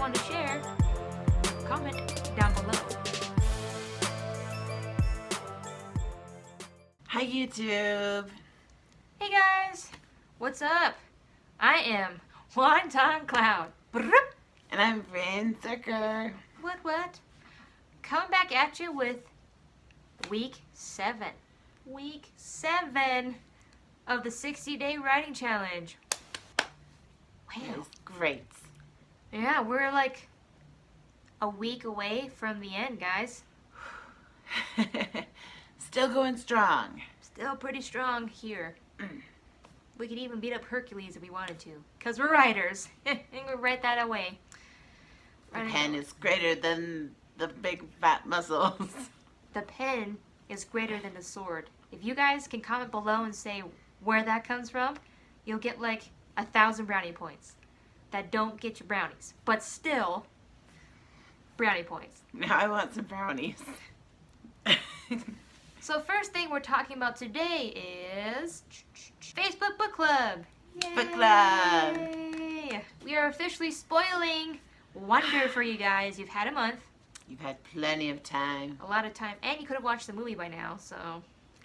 want to share, comment down below. Hi YouTube! Hey guys, what's up? I am One Time Cloud. Brrrp. And I'm Vin Zucker. What? Coming back at you with week 7. Week 7 of the 60-day writing challenge. That Wow. is great. Yeah, we're like a week away from the end, guys. Still going strong. Still pretty strong here. We could even beat up Hercules if we wanted to. Because we're writers. And we write that away. The pen is greater than the big fat muscles. The pen is greater than the sword. If you guys can comment below and say where that comes from, you'll get like 1,000 brownie points. That don't get you brownies. But still, brownie points. Now I want some brownies. So first thing we're talking about today is Facebook Book Club. Yay! Book Club. We are officially spoiling Wonder for you guys. You've had a month, You've had plenty of time. a lot of time, and you could have watched the movie by now, so.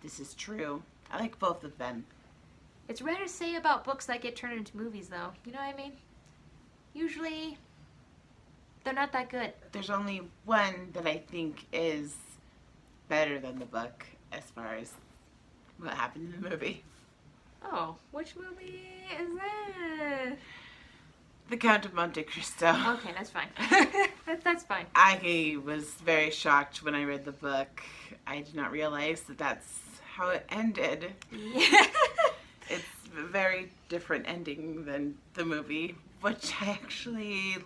This is true. I like both of them. It's rare to say about books that get turned into movies, though. You know what I mean? Usually, they're not that good. There's only one that I think is better than the book as far as what happened in the movie. Oh, which movie is that? The Count of Monte Cristo. Okay, that's fine. That's fine. I was very shocked when I read the book. I did not realize that that's how it ended. Yeah. It's a very different ending than the movie, which I actually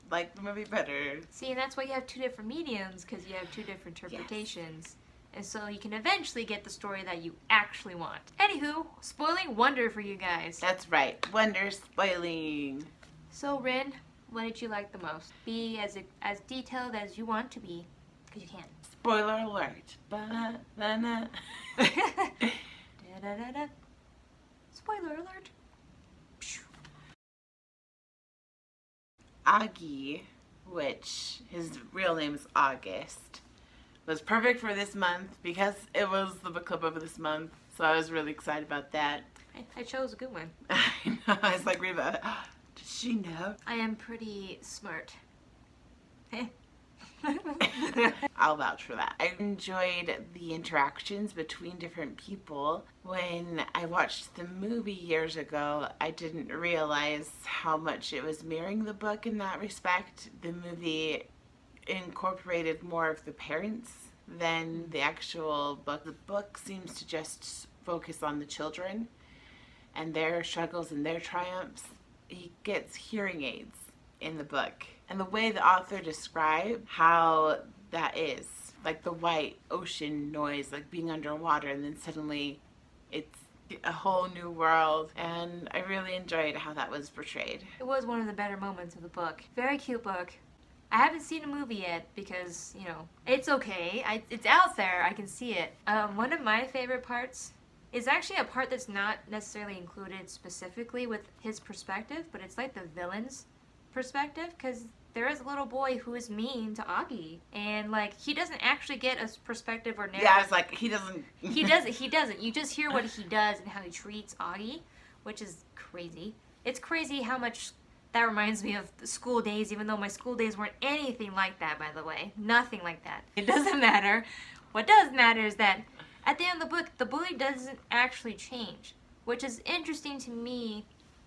like the movie better. See, and that's why you have two different mediums, because you have two different interpretations. And so you can eventually get the story that you actually want. Anywho, spoiling Wonder for you guys. That's right. Wonder spoiling. So, Rin, what did you like the most? Be as detailed as you want to be, because you can. Spoiler alert. Ba-na-na. Da-da-da-da. Spoiler alert. Augie, which his real name is August, was perfect for this month because it was the book club of this month. So I was really excited about that. I chose a good one. I know. I was like, Reba, did she know? I am pretty smart. I'll vouch for that. I enjoyed the interactions between different people. When I watched the movie years ago, I didn't realize how much it was mirroring the book in that respect. The movie incorporated more of the parents than the actual book. The book seems to just focus on the children and their struggles and their triumphs. He gets hearing aids in the book. And the way the author described how that is, like the white ocean noise, like being underwater, and then suddenly it's a whole new world. And I really enjoyed how that was portrayed. It was one of the better moments of the book. Very cute book. I haven't seen a movie yet because, you know, it's okay. It's out there. I can see it. One of my favorite parts is actually a part that's not necessarily included specifically with his perspective, but it's like the villain's perspective, because there is a little boy who is mean to Augie, and like he doesn't actually get a perspective or narrative. Yeah, I was like, he doesn't. He doesn't. You just hear what he does and how he treats Augie, which is crazy. It's crazy how much that reminds me of the school days, even though my school days weren't anything like that, by the way. Nothing like that. It doesn't matter. What does matter is that at the end of the book, the bully doesn't actually change, which is interesting to me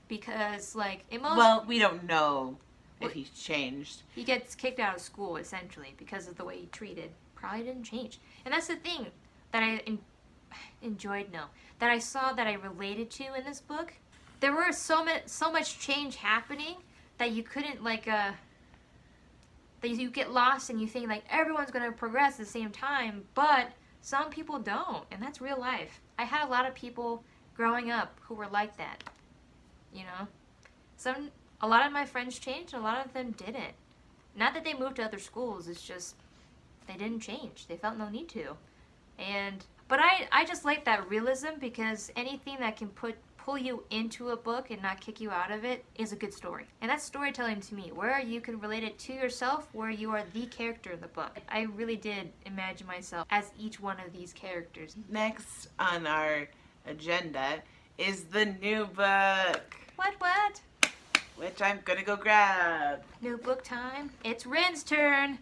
because, like, in most... Well, we don't know if he's changed. He gets kicked out of school, essentially, because of the way he treated. Probably didn't change. And that's the thing that I enjoyed, that I saw that I related to in this book. There were so much change happening that you couldn't, like, that you get lost and you think, like, everyone's going to progress at the same time, but some people don't, and that's real life. I had a lot of people growing up who were like that, you know? A lot of my friends changed, and a lot of them didn't. Not that they moved to other schools, it's just they didn't change. They felt no need to. But I just like that realism, because anything that can pull you into a book and not kick you out of it is a good story. And that's storytelling to me, where you can relate it to yourself, where you are the character in the book. I really did imagine myself as each one of these characters. Next on our agenda is the new book. What? Which I'm gonna go grab. New book time. It's Rin's turn.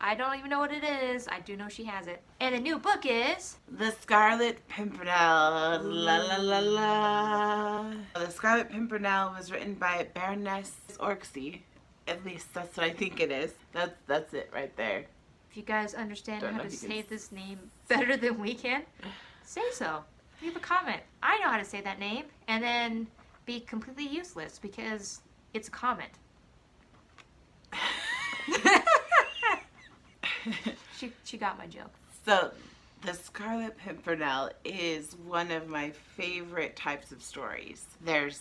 I don't even know what it is. I do know she has it. And the new book is... The Scarlet Pimpernel. La la la la. The Scarlet Pimpernel was written by Baroness Orczy. At least that's what I think it is. That's it right there. If you guys understand Don't how know to if you say can this name better than we can, say so. Leave a comment. I know how to say that name. And then be completely useless because it's a comment. She got my joke. So, The Scarlet Pimpernel is one of my favorite types of stories. There's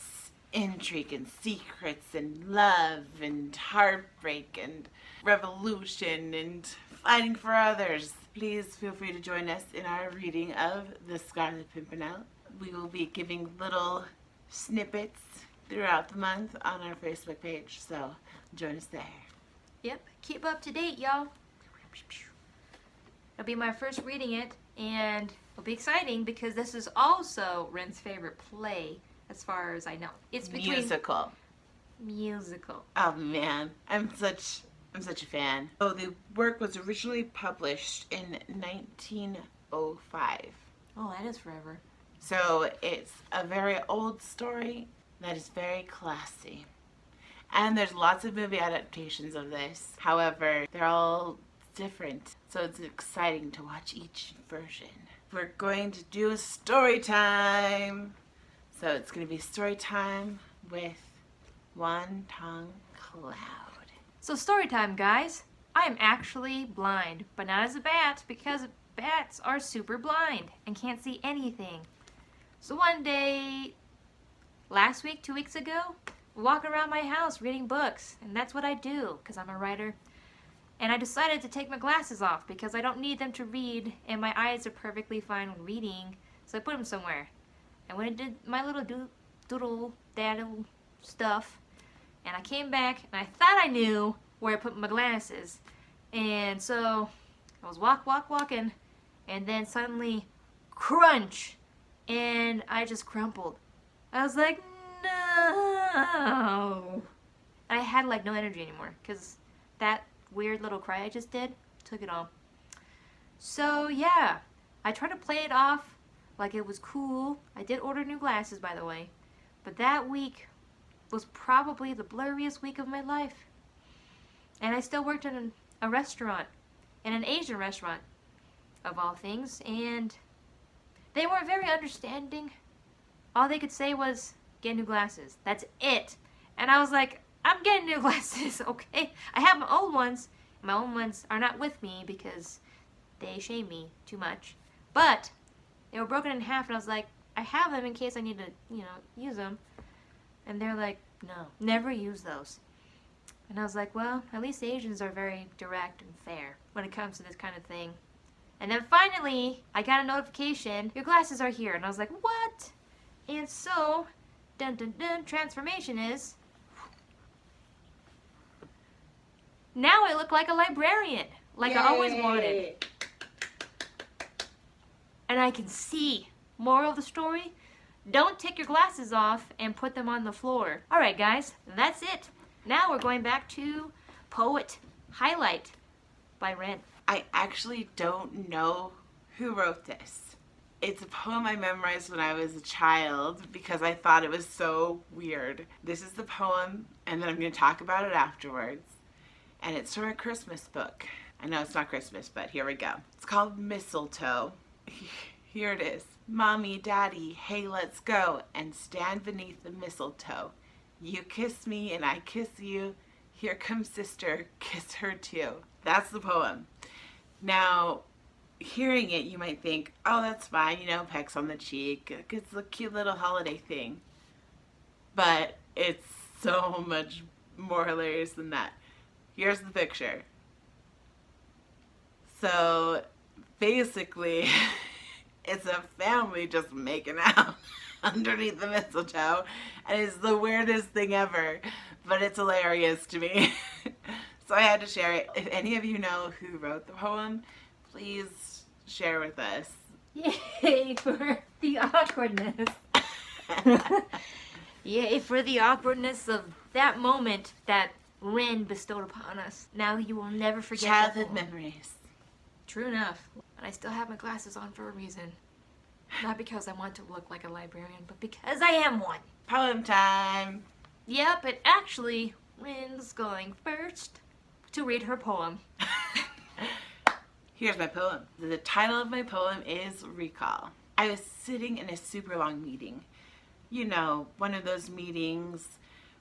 intrigue and secrets and love and heartbreak and revolution and fighting for others. Please feel free to join us in our reading of The Scarlet Pimpernel. We will be giving little snippets throughout the month on our Facebook page, so join us there. Yep. Keep up to date, y'all. It'll be my first reading it, and it'll be exciting because this is also Ren's favorite play, as far as I know. It's between Musical. Oh man, I'm such a fan. So the work was originally published in 1905. Oh, that is forever. So it's a very old story that is very classy. And there's lots of movie adaptations of this. However, they're all different. So it's exciting to watch each version. We're going to do a story time. So it's going to be story time with One Tongue Cloud. So story time, guys. I am actually blind, but not as a bat because bats are super blind and can't see anything. So one day, last week, 2 weeks ago, walking around my house reading books, and that's what I do because I'm a writer. And I decided to take my glasses off because I don't need them to read, and my eyes are perfectly fine when reading, so I put them somewhere. And when I did my little doodle daddle stuff, and I came back, and I thought I knew where I put my glasses, and so I was walking, and then suddenly, crunch, and I just crumpled. I was like, no. I had like no energy anymore because that weird little cry I just did took it all. So yeah, I tried to play it off like it was cool. I did order new glasses, by the way, but that week was probably the blurriest week of my life. And I still worked in a restaurant, in an Asian restaurant of all things, and they weren't very understanding. All they could say was, get new glasses. That's it. And I was like, I'm getting new glasses, okay? I have my old ones. My old ones are not with me because they shame me too much. But they were broken in half, and I was like, I have them in case I need to, use them. And they're like, no, never use those. And I was like, well, at least Asians are very direct and fair when it comes to this kind of thing. And then finally, I got a notification, your glasses are here. And I was like, what? And so, dun dun dun, transformation is... Now I look like a librarian, like I always wanted. And I can see. Moral of the story, don't take your glasses off and put them on the floor. Alright guys, that's it. Now we're going back to Poet Highlight by Ren. I actually don't know who wrote this. It's a poem I memorized when I was a child because I thought it was so weird. This is the poem, and then I'm going to talk about it afterwards. And it's from a Christmas book. I know it's not Christmas, but here we go. It's called Mistletoe. Here it is. Mommy, Daddy, hey, let's go and stand beneath the mistletoe. You kiss me and I kiss you. Here comes sister, kiss her too. That's the poem. Now, hearing it, you might think, oh, that's fine, pecks on the cheek. It's a cute little holiday thing. But it's so much more hilarious than that. Here's the picture. So basically, it's a family just making out. underneath the mistletoe, and it's the weirdest thing ever, but it's hilarious to me. So I had to share it. If any of you know who wrote the poem, please share with us. Yay for the awkwardness. Yay for the awkwardness of that moment that Rin bestowed upon us. Now you will never forget that Childhood poem. memories. True enough. And I still have my glasses on for a reason. Not because I want to look like a librarian, but because I am one. Poem time. Yeah, but actually, Rin's going first to read her poem. Here's my poem. The title of my poem is Recall. I was sitting in a super long meeting. You know, one of those meetings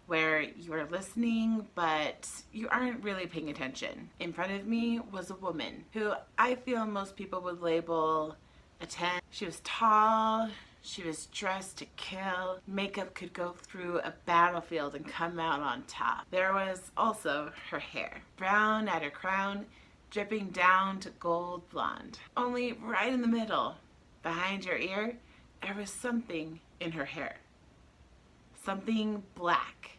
where you are listening, but you aren't really paying attention. In front of me was a woman who I feel most people would label a 10. She was tall, she was dressed to kill. Makeup could go through a battlefield and come out on top. There was also her hair, brown at her crown, dripping down to gold blonde. Only right in the middle, behind her ear, there was something in her hair. Something black,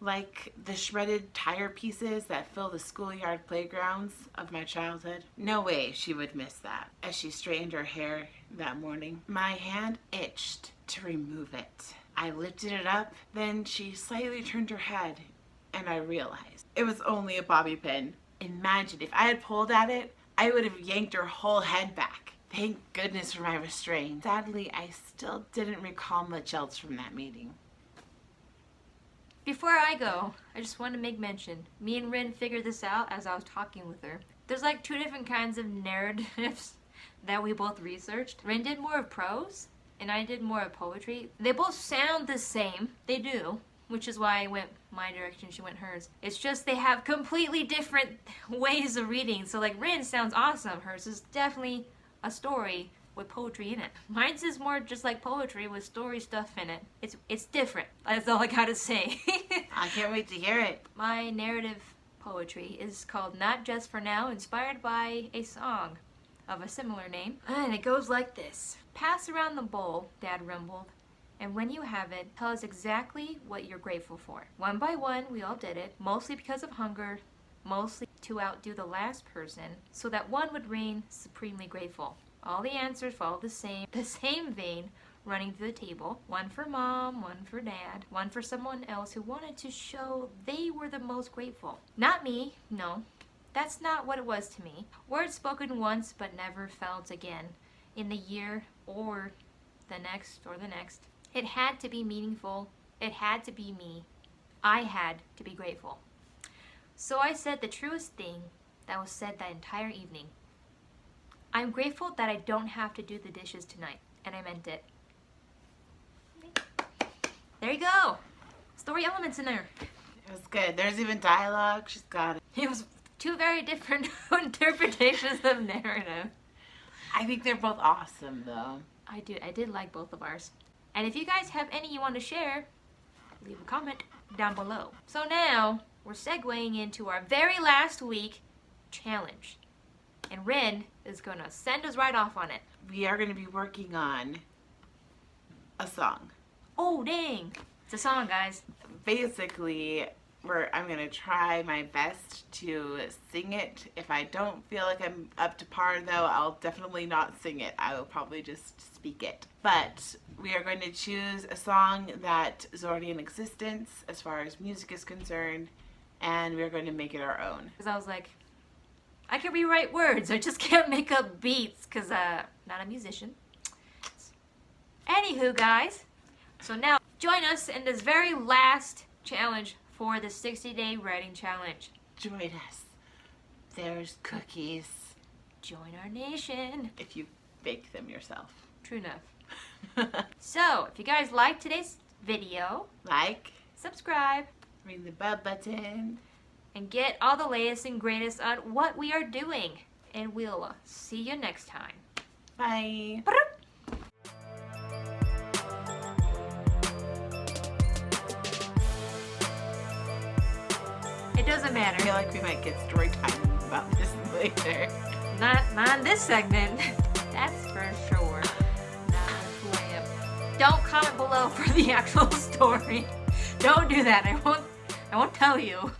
like the shredded tire pieces that fill the schoolyard playgrounds of my childhood. No way she would miss that. As she straightened her hair that morning, my hand itched to remove it. I lifted it up, then she slightly turned her head, and I realized it was only a bobby pin. Imagine if I had pulled at it, I would have yanked her whole head back. Thank goodness for my restraint. Sadly, I still didn't recall much else from that meeting. Before I go, I just want to make mention. Me and Rin figured this out as I was talking with her. There's like two different kinds of narratives that we both researched. Rin did more of prose, and I did more of poetry. They both sound the same. They do. Which is why I went my direction, she went hers. It's just they have completely different ways of reading. So like Rin sounds awesome. Hers is definitely a story with poetry in it. Mine's is more just like poetry with story stuff in it. It's different. That's all I gotta say. I can't wait to hear it. My narrative poetry is called Not Just For Now, inspired by a song of a similar name. And it goes like this. Pass around the bowl, Dad rumbled. And when you have it, tell us exactly what you're grateful for. One by one, we all did it, mostly because of hunger, mostly to outdo the last person, so that one would reign supremely grateful. All the answers followed the same vein, running to the table. One for Mom, one for Dad, one for someone else who wanted to show they were the most grateful. Not me, no. That's not what it was to me. Words spoken once but never felt again, in the year or the next or the next. It had to be meaningful. It had to be me. I had to be grateful. So I said the truest thing that was said that entire evening. I'm grateful that I don't have to do the dishes tonight. And I meant it. There you go. Story elements in there. It was good. There's even dialogue. She's got it. It was two very different interpretations of narrative. I think they're both awesome, though. I did like both of ours. And if you guys have any you want to share, leave a comment down below. So now, we're segueing into our very last week challenge. And Rin is going to send us right off on it. We are going to be working on a song. Oh, dang. It's a song, guys. Basically, I'm going to try my best to sing it. If I don't feel like I'm up to par, though, I'll definitely not sing it. I will probably just speak it. But we are going to choose a song that is already in existence as far as music is concerned, and we're going to make it our own. Because I was like, I can rewrite words. I just can't make up beats because I'm not a musician. Anywho, guys. So now, join us in this very last challenge for the 60-day writing challenge. Join us. There's cookies. Join our nation. If you bake them yourself. True enough. So, if you guys liked today's video, Like, subscribe, ring the bell button, and get all the latest and greatest on what we are doing. And we'll see you next time. bye. It doesn't matter. I feel like we might get story time about this later. Not in this segment. That's for sure. Not who I am. don't comment below for the actual story. Don't do that. I won't tell you.